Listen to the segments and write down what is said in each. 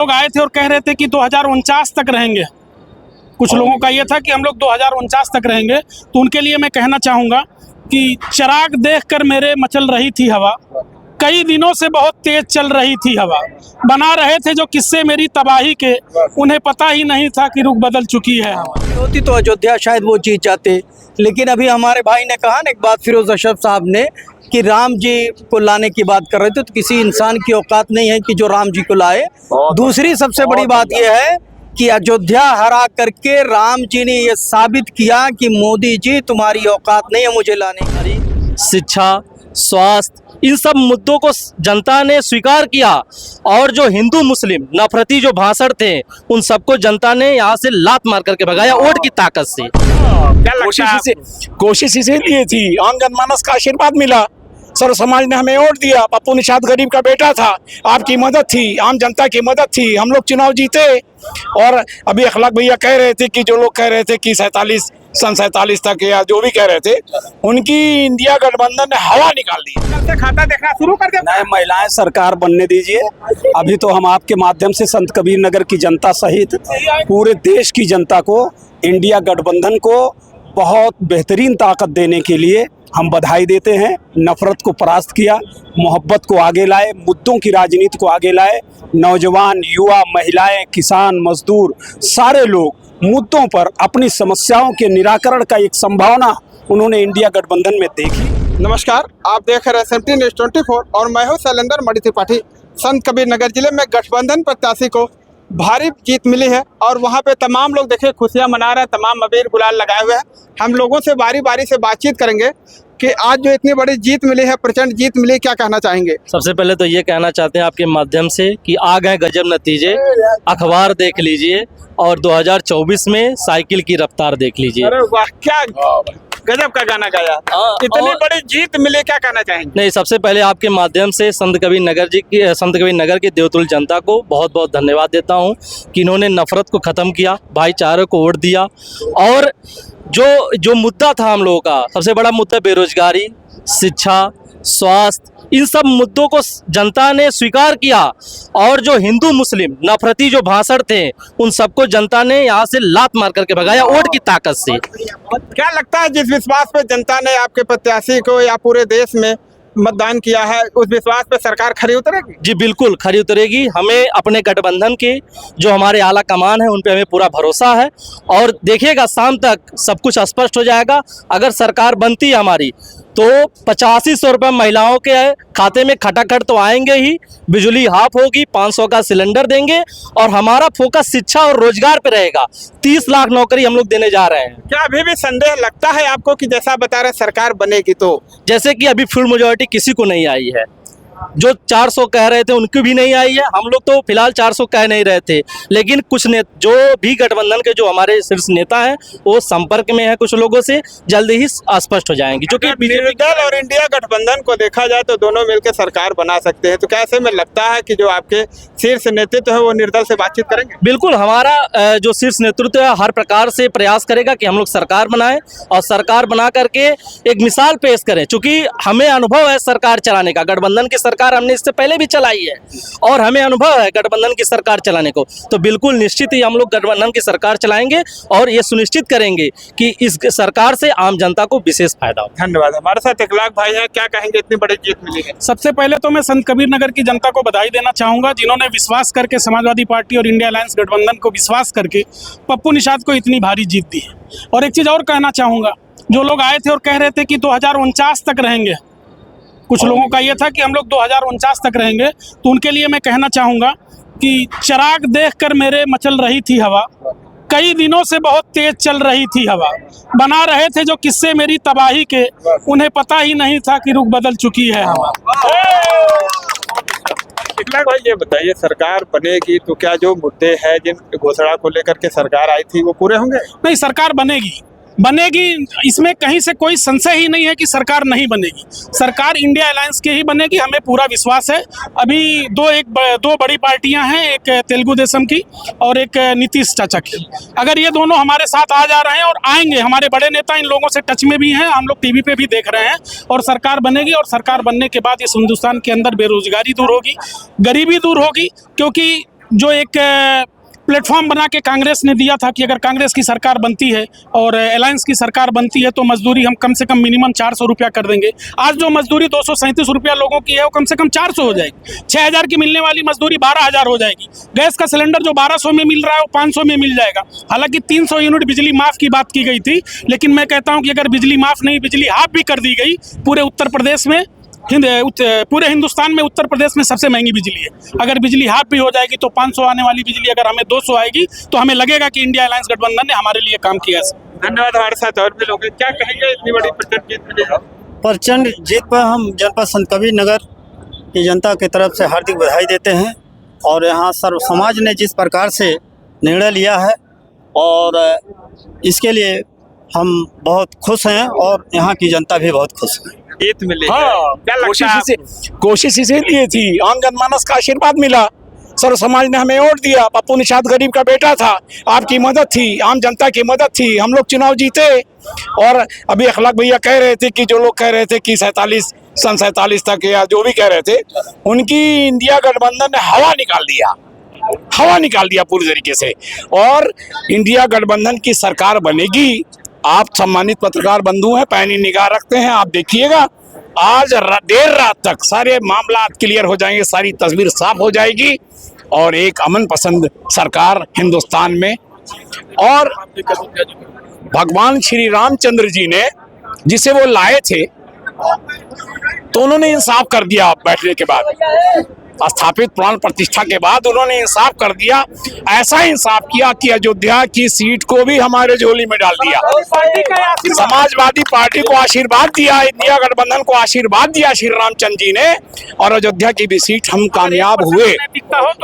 लोग आए थे और कह रहे थे कि 2049 तक रहेंगे। कुछ लोगों का ये था कि हम लोग 2049 तक रहेंगे। तो उनके लिए मैं कहना चाहूँगा कि चिराग देखकर मेरे मचल रही थी हवा, कई दिनों से बहुत तेज चल रही थी हवा, बना रहे थे जो किस्से मेरी तबाही के, उन्हें पता ही नहीं था कि रुख बदल चुकी है हवा। होती तो अयोध्या शायद वो जीत जाते, लेकिन अभी हमारे भाई ने कहा ना एक बात, फिरोज अशरफ साहब ने, कि राम जी को लाने की बात कर रहे थे, तो किसी इंसान की औकात नहीं है कि जो राम जी को लाए। दूसरी सबसे बड़ी बात यह है कि अयोध्या हरा करके राम जी ने ये साबित किया कि मोदी जी तुम्हारी औकात नहीं है मुझे लाने की। शिक्षा, स्वास्थ्य, इन सब मुद्दों को जनता ने स्वीकार किया और जो हिंदू मुस्लिम नफरती जो भाषण थे उन सबको जनता ने यहाँ से लात मार करके भगाया वोट की ताकत से। क्या लगता है? कोशिश इसीलिए थी, आम जनमानस का आशीर्वाद मिला, सर्व समाज ने हमें वोट दिया। पप्पू निषाद गरीब का बेटा था, आपकी मदद थी, आम जनता की मदद थी, हम लोग चुनाव जीते। और अभी अखलाक भैया कह रहे थे कि जो लोग कह रहे थे कि सन 47 तक या जो भी कह रहे थे, उनकी इंडिया गठबंधन ने हवा निकाल दी। कल से खाता देखना शुरू कर दिया। नए महिलाएं सरकार बनने दीजिए। अभी तो हम आपके माध्यम से संत कबीर नगर की जनता सहित पूरे देश की जनता को, इंडिया गठबंधन को बहुत बेहतरीन ताकत देने के लिए हम बधाई देते हैं। नफरत को परास्त किया, मोहब्बत को आगे लाए, मुद्दों की राजनीति को आगे लाए। नौजवान, युवा, महिलाएं, किसान, मजदूर, सारे लोग मुद्दों पर अपनी समस्याओं के निराकरण का एक संभावना उन्होंने इंडिया गठबंधन में देखी। नमस्कार, आप देख रहे हैं SMP News 24 और मैं हूं शैलेंद्र मणि त्रिपाठी। संत कबीर नगर जिले में गठबंधन प्रत्याशी को भारी जीत मिली है और वहां पे तमाम लोग देखिए खुशियां मना रहे हैं, तमाम अबीर गुलाल लगाए हुए हैं। हम लोगों से बारी बारी से बातचीत करेंगे कि आज जो इतनी बड़ी जीत मिली है, प्रचंड जीत मिली, क्या कहना चाहेंगे? सबसे पहले तो ये कहना चाहते हैं आपके माध्यम से कि आ गए गजब नतीजे, अखबार देख लीजिए और 2024 में साइकिल की रफ्तार देख लीजिए। अरे वाह, क्या गजब का गाना गाया। इतनी बड़ी जीत मिली, क्या कहना चाहेंगे? नहीं, सबसे पहले आपके माध्यम से संत कबीर नगर की देवतुल्य जनता को बहुत बहुत धन्यवाद देता हूं कि इन्होंने नफरत को ख़त्म किया, भाईचारे को वोट दिया। और जो मुद्दा था हम लोगों का, सबसे बड़ा मुद्दा बेरोजगारी, शिक्षा, स्वास्थ्य, इन सब मुद्दों को जनता ने स्वीकार किया और जो हिंदू मुस्लिम नफरती जो भाषण थे उन सबको जनता ने यहाँ से लात मार करके भगाया वोट की ताकत से। क्या लगता है जिस विश्वास पे जनता ने आपके प्रत्याशी को या पूरे देश में मतदान किया है, उस विश्वास पे सरकार खरी उतरेगी? जी बिल्कुल खरी उतरेगी। हमें अपने गठबंधन के जो हमारे आला कमान है उन पे हमें पूरा भरोसा है और देखिएगा शाम तक सब कुछ स्पष्ट हो जाएगा। अगर सरकार बनती है हमारी तो 8500 रुपये महिलाओं के खाते में खटाखट तो आएंगे ही, बिजली हाफ होगी, 500 का सिलेंडर देंगे और हमारा फोकस शिक्षा और रोजगार पे रहेगा। 30 लाख नौकरी हम लोग देने जा रहे हैं। क्या अभी भी संदेह लगता है आपको कि जैसा बता रहे सरकार बनेगी तो? जैसे कि अभी फुल मेजॉरिटी किसी को नहीं आई है, जो 400 कह रहे थे उनकी भी नहीं आई है। हम लोग तो फिलहाल 400 कह नहीं रहे थे, लेकिन कुछ जो भी गठबंधन के जो हमारे शीर्ष नेता हैं वो संपर्क में है कुछ लोगों से, जल्दी ही स्पष्ट हो जाएंगी। जो कि निर्दल और इंडिया गठबंधन को देखा जाए तो दोनों मिलकर सरकार बना सकते हैं, तो कैसे में लगता है कि जो आपके शीर्ष नेतृत्व है वो निर्दल से बातचीत करेंगे? बिल्कुल, हमारा जो शीर्ष नेतृत्व है हर प्रकार से प्रयास करेगा कि हम लोग सरकार बनाएं और सरकार बना करके एक मिसाल पेश करें। चूंकि हमें अनुभव है सरकार चलाने का, गठबंधन की सरकार हमने इससे पहले भी चलाई है और हमें अनुभव है गठबंधन की सरकार चलाने को, तो बिल्कुल निश्चित ही हम लोग गठबंधन की सरकार चलाएंगे और ये सुनिश्चित करेंगे कि इस सरकार से आम जनता को विशेष फायदा हो। धन्यवाद। हमारे साथ इखलाक भाई हैं, क्या कहेंगे इतनी बड़ी जीत मिली है? सबसे पहले तो मैं संत कबीर नगर की जनता को बधाई देना चाहूँगा, जिन्होंने विश्वास करके समाजवादी पार्टी और इंडिया अलायंस गठबंधन को विश्वास करके पप्पू निषाद को इतनी भारी जीत दी है। और एक चीज़ और कहना चाहूँगा, जो लोग आए थे और कह रहे थे कि 2049 तक रहेंगे, कुछ लोगों का ये था कि हम लोग 2049 तक रहेंगे। तो उनके लिए मैं कहना चाहूँगा कि चिराग देखकर मेरे मचल रही थी हवा, कई दिनों से बहुत तेज चल रही थी हवा, बना रहे थे जो किस्से मेरी तबाही के, उन्हें पता ही नहीं था कि रुख बदल चुकी है हवा। इखलाक भाई ये बताइए, सरकार बनेगी तो क्या जो मुद्दे हैं जिन घोषणा को लेकर के सरकार आई थी वो पूरे होंगे? नहीं, सरकार बनेगी, इसमें कहीं से कोई संशय ही नहीं है कि सरकार नहीं बनेगी। सरकार इंडिया अलायंस की ही बनेगी, हमें पूरा विश्वास है। अभी दो बड़ी पार्टियां हैं, एक तेलुगु देशम की और एक नीतीश चाचा की। अगर ये दोनों हमारे साथ आ जा रहे हैं और आएंगे, हमारे बड़े नेता इन लोगों से टच में भी हैं, हम लोग टीवी पे भी देख रहे हैं, और सरकार बनेगी। और सरकार बनने के बाद इस हिंदुस्तान के अंदर बेरोजगारी दूर होगी, गरीबी दूर होगी, क्योंकि जो एक प्लेटफॉर्म बना के कांग्रेस ने दिया था कि अगर कांग्रेस की सरकार बनती है और अलायंस की सरकार बनती है तो मजदूरी हम कम से कम मिनिमम 400 रुपया कर देंगे। आज जो मजदूरी 237 रुपया लोगों की है वो कम से कम 400 हो जाएगी। 6000 की मिलने वाली मजदूरी 12000 हो जाएगी। गैस का सिलेंडर जो 1200 में मिल रहा है वो 500 में मिल जाएगा। हालांकि 300 यूनिट बिजली माफ़ की बात की गई थी, लेकिन मैं कहता हूँ कि अगर बिजली माफ़ नहीं, बिजली हाफ भी कर दी गई, पूरे उत्तर प्रदेश में पूरे हिंदुस्तान में उत्तर प्रदेश में सबसे महंगी बिजली है। अगर बिजली हाफ भी हो जाएगी तो 500 आने वाली बिजली अगर हमें 200 आएगी तो हमें लगेगा कि इंडिया अलायंस गठबंधन ने हमारे लिए काम किया है। धन्यवाद। हमारे साथ और भी लोग हैं, क्या कहेंगे इतनी बड़ी प्रचंड जीत मिली है? प्रचंड जीत पर हम जनपद संत कबीर नगर की जनता की तरफ से हार्दिक बधाई देते हैं। और यहाँ सर्व समाज ने जिस प्रकार से निर्णय लिया है और इसके लिए हम बहुत खुश हैं और यहाँ की जनता भी बहुत खुश है। जीत मिली है। हाँ, क्या लगता है? कोशिश इसीलिए थी, आम जनमानस का आशीर्वाद मिला, सर्व समाज ने हमें वोट दिया। पप्पू निषाद गरीब का बेटा था, आपकी मदद थी, आम जनता की मदद थी, हम लोग चुनाव जीते। और अभी अखलाक भैया कह रहे थे कि जो लोग कह रहे थे कि 47 तक या जो भी कह रहे थे, उनकी इंडिया गठबंधन ने हवा निकाल दिया पूरी तरीके से। और इंडिया गठबंधन की सरकार बनेगी। आप सम्मानित पत्रकार बंधु हैं, पैनी निगाह रखते हैं, आप देखिएगा आज देर रात तक सारे मामला क्लियर हो जाएंगे, सारी तस्वीर साफ हो जाएगी और एक अमन पसंद सरकार हिंदुस्तान में। और भगवान श्री रामचंद्र जी ने जिसे वो लाए थे तो उन्होंने इंसाफ कर दिया। बैठने के बाद स्थापित प्राण प्रतिष्ठा के बाद उन्होंने इंसाफ कर दिया। ऐसा इंसाफ किया कि अयोध्या की सीट को भी हमारे झोली में डाल दिया। समाजवादी पार्टी को आशीर्वाद दिया, इंडिया गठबंधन को आशीर्वाद दिया श्री रामचंद्र जी ने, और अयोध्या की भी सीट हम कामयाब हुए।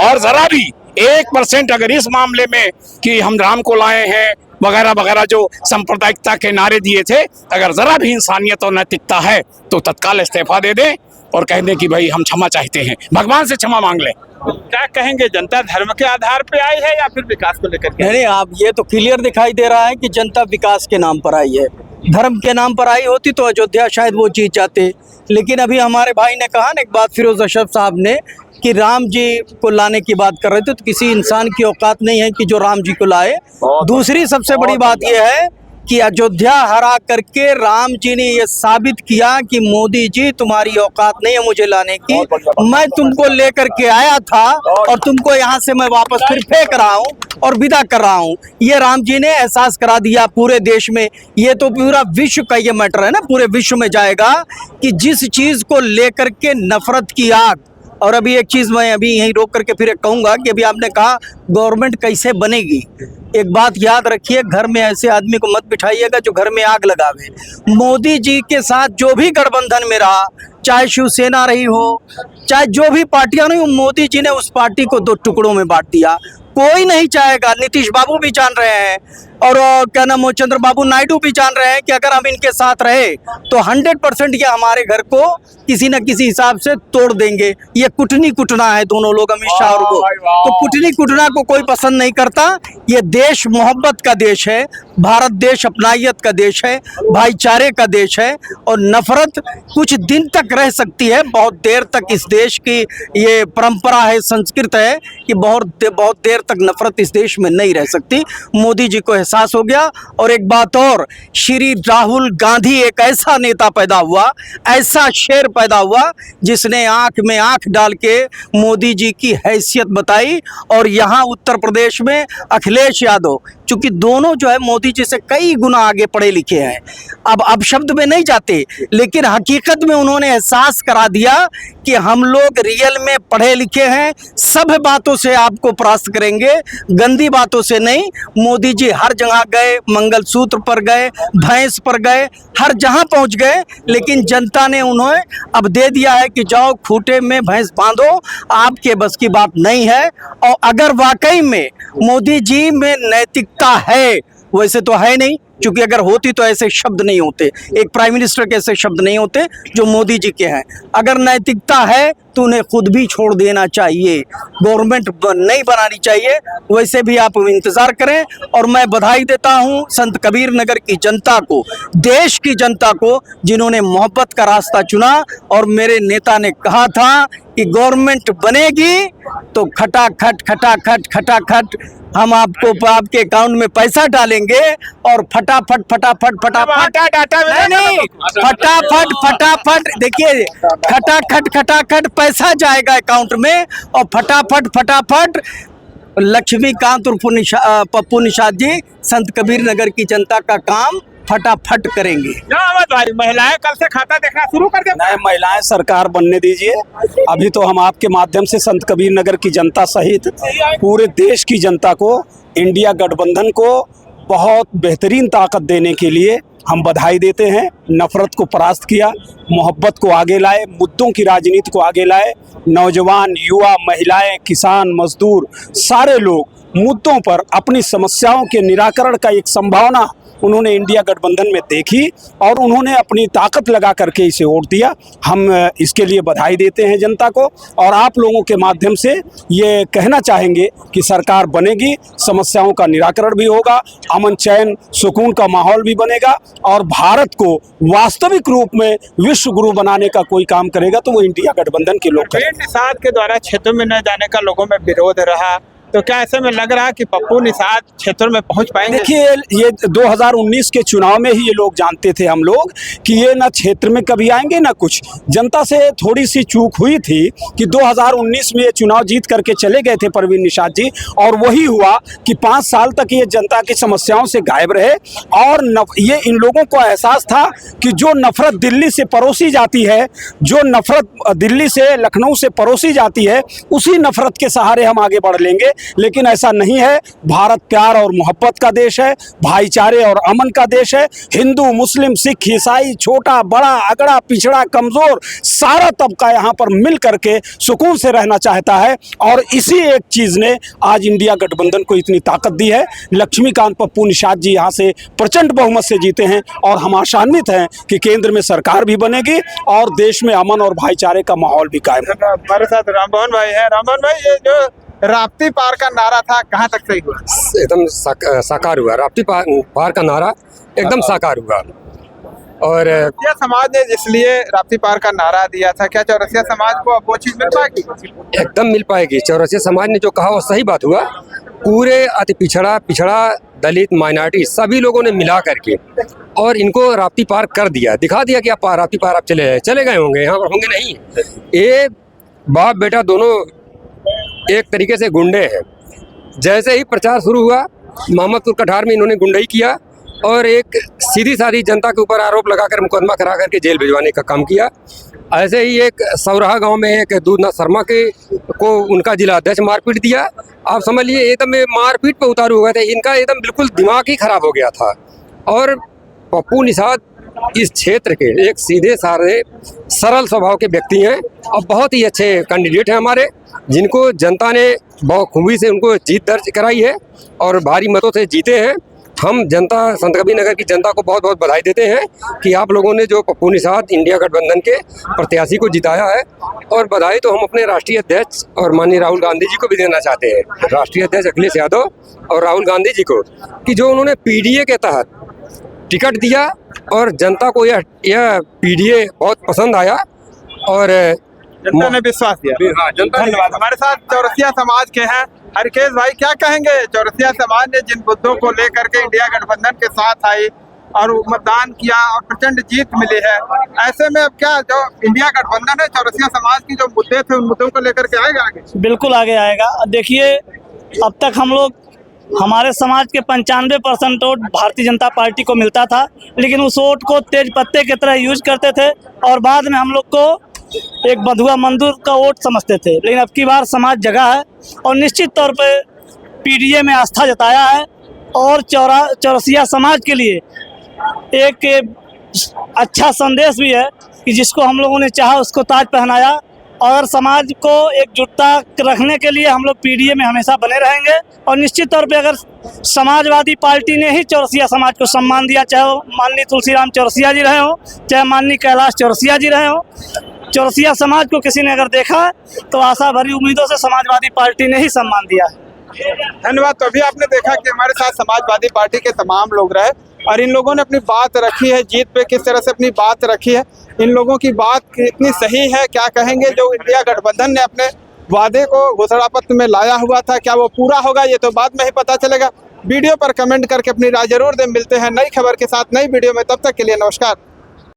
और जरा भी 1% अगर इस मामले में कि हम राम को लाए हैं वगैरह वगैरह जो सांप्रदायिकता के नारे दिए थे, अगर जरा भी इंसानियत और नैतिकता है तो तत्काल इस्तीफा दे दें और कह दें कि भाई हम क्षमा चाहते हैं, भगवान से क्षमा मांग लें। क्या कहेंगे, जनता धर्म के आधार पे आई है या फिर विकास को लेकर के? नहीं, आप ये तो क्लियर दिखाई दे रहा है कि जनता विकास के नाम पर आई है। धर्म के नाम पर आई होती तो अयोध्या शायद वो जीत जाते। लेकिन अभी हमारे भाई ने कहा ना एक बात, फिरोज अशरफ साहब ने, कि राम जी को लाने की बात कर रहे थे, तो किसी इंसान की औकात नहीं है कि जो राम जी को लाए। दूसरी सबसे बड़ी बात यह है कि अयोध्या हरा करके राम जी ने ये साबित किया कि मोदी जी तुम्हारी औकात नहीं है मुझे लाने की, मैं तुमको लेकर के आया था और तुमको यहाँ से मैं वापस फिर फेंक रहा हूँ और विदा कर रहा हूँ। ये राम जी ने एहसास करा दिया पूरे देश में। ये तो पूरा विश्व का ये मैटर है ना, पूरे विश्व में जाएगा कि जिस चीज़ को लेकर के नफरत की आग। और अभी एक चीज़ मैं अभी यहीं रोक करके फिर कहूँगा कि अभी आपने कहा गवर्नमेंट कैसे बनेगी। एक बात याद रखिए, घर में ऐसे आदमी को मत बिठाइएगा जो घर में आग लगावे। मोदी जी के साथ जो भी गठबंधन में रहा, चाहे शिवसेना रही हो, चाहे जो भी पार्टियां रही हो, मोदी जी ने उस पार्टी को 2 टुकड़ों में बांट दिया। कोई नहीं चाहेगा, नीतीश बाबू भी जान रहे हैं और क्या नाम, चंद्रबाबू नायडू भी जान रहे हैं कि अगर हम इनके साथ रहे तो 100% ये हमारे घर को किसी न किसी हिसाब से तोड़ देंगे। ये कुटनी कुटना है दोनों लोग, अमित शाह और को, तो कुटनी कुटना को कोई पसंद नहीं करता। ये देश मोहब्बत का देश है, भारत देश अपनायत का देश है, भाईचारे का देश है। और नफरत कुछ दिन तक रह सकती है, बहुत देर तक इस देश की ये परंपरा है, संस्कृत है कि बहुत देर तक नफरत इस देश में नहीं रह सकती। मोदी जी को एहसास हो गया। और एक बात और, श्री राहुल गांधी एक ऐसा नेता पैदा हुआ, ऐसा शेर पैदा हुआ जिसने आंख में आंख डाल के मोदी जी की हैसियत बताई। और यहाँ उत्तर प्रदेश में अखिलेश यादव, चूंकि दोनों जो है मोदी जी से कई गुना आगे पढ़े लिखे हैं, अब शब्द में नहीं जाते, लेकिन हकीकत में उन्होंने एहसास करा दिया कि हम लोग रियल में पढ़े लिखे हैं, सब बातों से आपको परास्त करेंगे, गंदी बातों से नहीं। मोदी जी हर जगह गए, मंगलसूत्र पर गए, भैंस पर गए, हर जहां पहुंच गए, लेकिन जनता ने उन्हें अब दे दिया है कि जाओ खूंटे में भैंस बांधो, आपके बस की बात नहीं है। और अगर वाकई में मोदी जी में नैतिकता है, वैसे तो है नहीं, क्योंकि अगर होती तो ऐसे शब्द नहीं होते, एक प्राइम मिनिस्टर के ऐसे शब्द नहीं होते जो मोदी जी के हैं। अगर नैतिकता है तूने खुद भी छोड़ देना चाहिए, गवर्नमेंट नहीं बनानी चाहिए। वैसे भी आप इंतज़ार करें। और मैं बधाई देता हूं संत कबीर नगर की जनता को, देश की जनता को, जिन्होंने मोहब्बत का रास्ता चुना। और मेरे नेता ने कहा था कि गवर्नमेंट बनेगी तो खटाखट खटाखट खटाखट हम आपके अकाउंट में पैसा डालेंगे और फटाफट फटाफट फटाफट नहीं फटाफट फटाफट देखिए, खटाखट खटाखट पैसा जाएगा अकाउंट में और फटाफट फटाफट लक्ष्मीकांत और पप्पू निषाद जी संत कबीर नगर की जनता का काम फटाफट करेंगे। भाई महिलाएं कल से खाता देखना शुरू कर दे। नए महिलाएं सरकार बनने दीजिए। अभी तो हम आपके माध्यम से संत कबीर नगर की जनता सहित पूरे देश की जनता को, इंडिया गठबंधन को बहुत बेहतरीन ताकत देने के लिए हम बधाई देते हैं। नफरत को परास्त किया, मोहब्बत को आगे लाए, मुद्दों की राजनीति को आगे लाए। नौजवान, युवा, महिलाएं, किसान, मजदूर, सारे लोग मुद्दों पर अपनी समस्याओं के निराकरण का एक संभावना उन्होंने इंडिया गठबंधन में देखी और उन्होंने अपनी ताकत लगा करके इसे वोट दिया। हम इसके लिए बधाई देते हैं जनता को और आप लोगों के माध्यम से ये कहना चाहेंगे कि सरकार बनेगी, समस्याओं का निराकरण भी होगा, अमन चैन सुकून का माहौल भी बनेगा और भारत को वास्तविक रूप में विश्व गुरु बनाने का कोई काम करेगा तो वो इंडिया गठबंधन के लोग करेंगे। निषाद के द्वारा क्षेत्रों में न जाने का लोगों में विरोध रहा, तो क्या ऐसे में लग रहा है कि पप्पू निषाद क्षेत्रों में पहुंच पाएंगे? देखिए, ये 2019 के चुनाव में ही ये लोग जानते थे हम लोग कि ये ना क्षेत्र में कभी आएंगे ना कुछ। जनता से थोड़ी सी चूक हुई थी कि 2019 में ये चुनाव जीत करके चले गए थे परवीन निषाद जी और वही हुआ कि 5 साल तक ये जनता की समस्याओं से गायब रहे और ये इन लोगों को एहसास था कि जो नफरत दिल्ली से परोसी जाती है, जो नफरत दिल्ली से लखनऊ से परोसी जाती है, उसी नफरत के सहारे हम आगे बढ़ लेंगे। लेकिन ऐसा नहीं है। भारत प्यार और मोहब्बत का देश है, भाईचारे और अमन का देश है। हिंदू, मुस्लिम, सिख, ईसाई, छोटा बड़ा, अगड़ा पिछड़ा, कमजोर, सारा तबका यहाँ पर मिल करके सुकून से रहना चाहता है और इसी एक चीज ने आज इंडिया गठबंधन को इतनी ताकत दी है। लक्ष्मीकांत पप्पू निषाद जी यहाँ से प्रचंड बहुमत से जीते हैं और हम आशान्वित हैं कि केंद्र में सरकार भी बनेगी और देश में अमन और भाईचारे का माहौल भी कायम है। हमारे साथ राममोहन भाई है। राममोहन भाई, ये जो राप्ती पार का नारा था कहाँ तक सही हुआ? एकदम साकार हुआ। राप्ती पार का नारा एकदम साकार हुआ। और चौरसिया समाज ने इसलिए राप्ती पार का नारा दिया था, क्या चौरसिया समाज को अब वो चीज मिल पाएगी? एकदम मिल पाएगी। चौरसिया समाज ने जो कहा वो सही बात हुआ। पूरे अति पिछड़ा दलित, माइनॉरिटी सभी लोगों ने मिला करके और इनको राप्ती पार कर दिया, दिखा दिया कि आप राप्ती पार आप चले गए होंगे, यहाँ पर होंगे नहीं। ये बाप बेटा दोनों एक तरीके से गुंडे हैं। जैसे ही प्रचार शुरू हुआ, मोहम्मदपुर कठार में इन्होंने गुंडाई किया और एक सीधी सादी जनता के ऊपर आरोप लगाकर मुकदमा करा करके जेल भिजवाने का काम किया। ऐसे ही एक सौराहा गांव में एक दूधनाथ शर्मा को उनका जिला अध्यक्ष मारपीट दिया। आप समझ लिए एकदम मारपीट पे उतारू हुए थे। इनका एकदम बिल्कुल दिमाग ही खराब हो गया था। और पप्पू निषाद इस क्षेत्र के एक सीधे साधे सरल स्वभाव के व्यक्ति हैं और बहुत ही अच्छे कैंडिडेट हैं हमारे, जिनको जनता ने बहुत खूबी से उनको जीत दर्ज कराई है और भारी मतों से जीते हैं। हम जनता, संत कबीर नगर की जनता को बहुत बहुत बधाई देते हैं कि आप लोगों ने जो पप्पू निषाद इंडिया गठबंधन के प्रत्याशी को जिताया है। और बधाई तो हम अपने राष्ट्रीय अध्यक्ष और माननीय राहुल गांधी जी को भी देना चाहते हैं, राष्ट्रीय अध्यक्ष अखिलेश यादव और राहुल गांधी जी को, कि जो उन्होंने पीडीए के तहत टिकट दिया और जनता को यह पीडीए बहुत पसंद आया और जनता ने विश्वास दिया। हाँ, धन्यवाद। हमारे साथ चौरसिया समाज के हैं हरकेश भाई, क्या कहेंगे? चौरसिया समाज ने जिन मुद्दों को लेकर के इंडिया गठबंधन के साथ आई और मतदान किया और प्रचंड जीत मिली है, ऐसे में अब क्या जो इंडिया गठबंधन है, चौरसिया समाज की जो मुद्दे थे उन मुद्दों को लेकर के आएगा आगे? बिल्कुल आगे आएगा। देखिए, अब तक हम लोग, हमारे समाज के 95% वोट भारतीय जनता पार्टी को मिलता था, लेकिन उस वोट को तेज पत्ते की तरह यूज करते थे और बाद में हम लोग को एक बंधुआ मंदिर का वोट समझते थे। लेकिन अब की बार समाज जगा है और निश्चित तौर पे पीडीए में आस्था जताया है और चौरसिया समाज के लिए एक अच्छा संदेश भी है कि जिसको हम लोगों ने चाहा उसको ताज पहनाया। और समाज को एकजुटता रखने के लिए हम लोग पीडीए में हमेशा बने रहेंगे और निश्चित तौर पे अगर समाजवादी पार्टी ने ही चौरसिया समाज को सम्मान दिया, चाहे वो माननीय तुलसीराम चौरसिया जी रहे हो, चाहे माननीय कैलाश चौरसिया जी रहे हो, चौरसिया समाज को किसी ने अगर देखा तो आशा भरी उम्मीदों से समाजवादी पार्टी ने ही सम्मान दिया है। धन्यवाद। तो अभी आपने देखा कि हमारे साथ समाजवादी पार्टी के तमाम लोग रहे और इन लोगों ने अपनी बात रखी है, जीत पे किस तरह से अपनी बात रखी है, इन लोगों की बात कितनी सही है, क्या कहेंगे जो इंडिया गठबंधन ने अपने वादे को घोषणा पत्र में लाया हुआ था क्या वो पूरा होगा, ये तो बाद में ही पता चलेगा। वीडियो पर कमेंट करके अपनी राय जरूर दें। मिलते हैं नई खबर के साथ नई वीडियो में, तब तक के लिए नमस्कार।